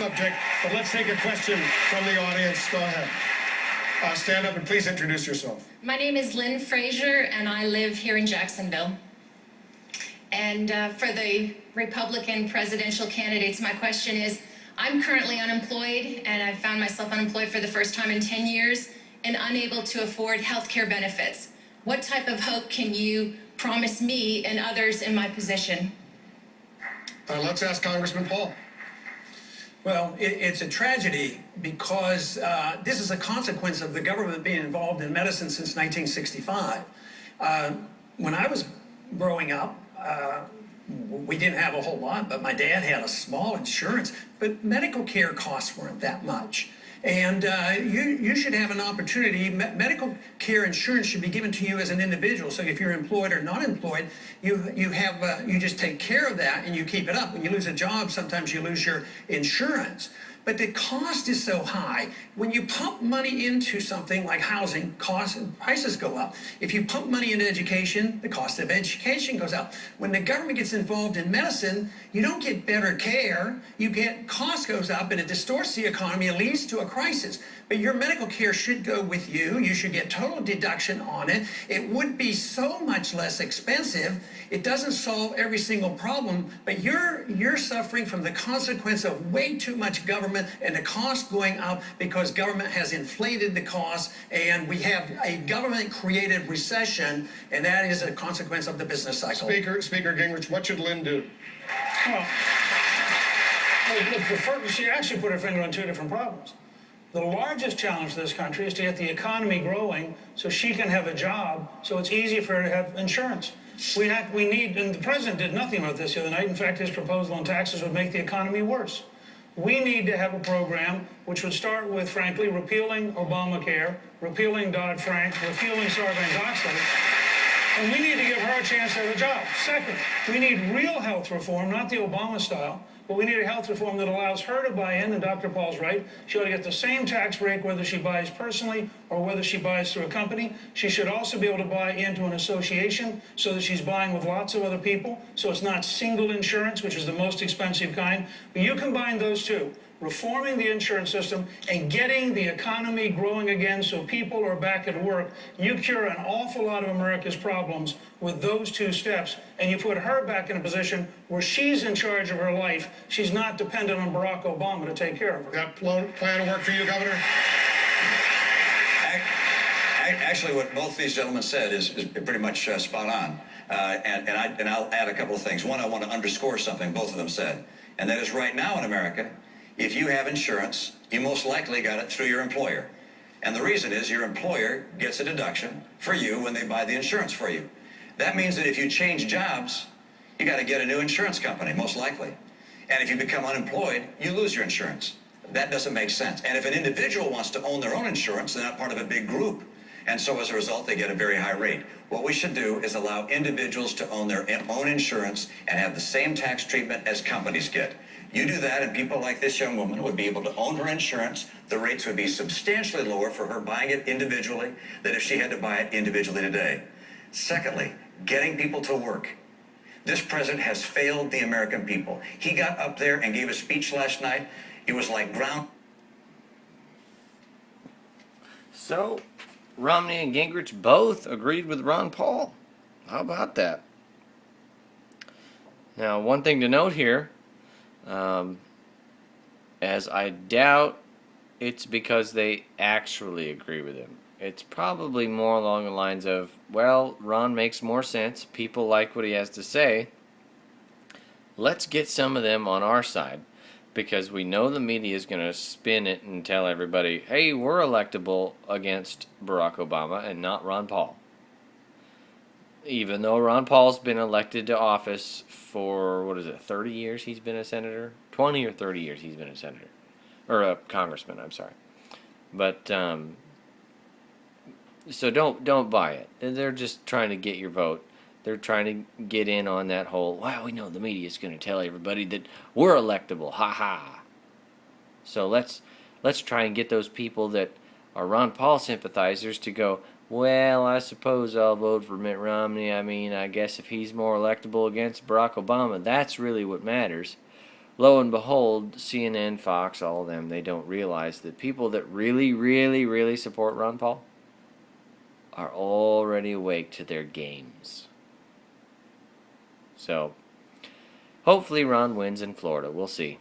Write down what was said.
Subject, but let's take a question from the audience. Go ahead. Stand up and please introduce yourself. My name is Lynn Frazier, and I live here in Jacksonville. And for the Republican presidential candidates, my question is, I'm currently unemployed, and I found myself unemployed for the first time in 10 years and unable to afford health care benefits. What type of hope can you promise me and others in my position? Let's ask Congressman Paul. Well, it's a tragedy because this is a consequence of the government being involved in medicine since 1965. When I was growing up, we didn't have a whole lot, but my dad had a small insurance, but medical care costs weren't that much. And you should have an opportunity. Medical care insurance should be given to you as an individual. So if you're employed or not employed, you just take care of that and you keep it up. When you lose a job, sometimes you lose your insurance. But the cost is so high. When you pump money into something like housing, prices go up. If you pump money into education, the cost of education goes up. When the government gets involved in medicine, you don't get better care. You get cost goes up and it distorts the economy. It leads to a crisis. But your medical care should go with you. You should get total deduction on it. It would be so much less expensive. It doesn't solve every single problem, but you're suffering from the consequence of way too much government and the cost going up because government has inflated the cost, and we have a government-created recession, and that is a consequence of the business cycle. Speaker Gingrich, what should Lynn do? Well, she actually put her finger on two different problems. The largest challenge to this country is to get the economy growing so she can have a job, so it's easy for her to have insurance. We need, and the president did nothing about this the other night. In fact, his proposal on taxes would make the economy worse. We need to have a program which would start with, frankly, repealing Obamacare, repealing Dodd-Frank, repealing Sarbanes-Oxley, and we need to give her a chance to have a job. Second, we need real health reform, not the Obama style, but we need a health reform that allows her to buy in, and Dr. Paul's right. She ought to get the same tax break whether she buys personally or whether she buys through a company. She should also be able to buy into an association so that she's buying with lots of other people, so it's not single insurance, which is the most expensive kind. But you combine those two, reforming the insurance system and getting the economy growing again so people are back at work, you cure an awful lot of America's problems with those two steps, and you put her back in a position where she's in charge of her life. She's not dependent on Barack Obama to take care of her. That plan work for you, Governor? Actually, what both these gentlemen said is pretty much spot on. And I'll add a couple of things. One, I want to underscore something both of them said, and that is right now in America, if you have insurance, you most likely got it through your employer. And the reason is your employer gets a deduction for you when they buy the insurance for you. That means that if you change jobs, you got to get a new insurance company, most likely. And if you become unemployed, you lose your insurance. That doesn't make sense. And if an individual wants to own their own insurance, they're not part of a big group. And so as a result, they get a very high rate. What we should do is allow individuals to own their own insurance and have the same tax treatment as companies get. You do that, and people like this young woman would be able to own her insurance. The rates would be substantially lower for her buying it individually than if she had to buy it individually today. Secondly, getting people to work. This president has failed the American people. He got up there and gave a speech last night. It was like ground. So, Romney and Gingrich both agreed with Ron Paul. How about that? Now, one thing to note here, as I doubt it's because they actually agree with him. It's probably more along the lines of, well, Ron makes more sense. People like what he has to say. Let's get some of them on our side, because we know the media is going to spin it and tell everybody, hey, we're electable against Barack Obama and not Ron Paul. Even though Ron Paul's been elected to office for, 30 years he's been a senator? 20 or 30 years he's been a senator. Or a congressman, I'm sorry. But, so don't buy it. They're just trying to get your vote. They're trying to get in on that whole, wow, we know the media is going to tell everybody that we're electable. Ha ha. So let's try and get those people that are Ron Paul sympathizers to go, well, I suppose I'll vote for Mitt Romney. I mean, I guess if he's more electable against Barack Obama, that's really what matters. lo and behold, CNN, Fox, all of them, they don't realize that people that really, really, really support Ron Paul are already awake to their games. So, hopefully Ron wins in Florida. We'll see.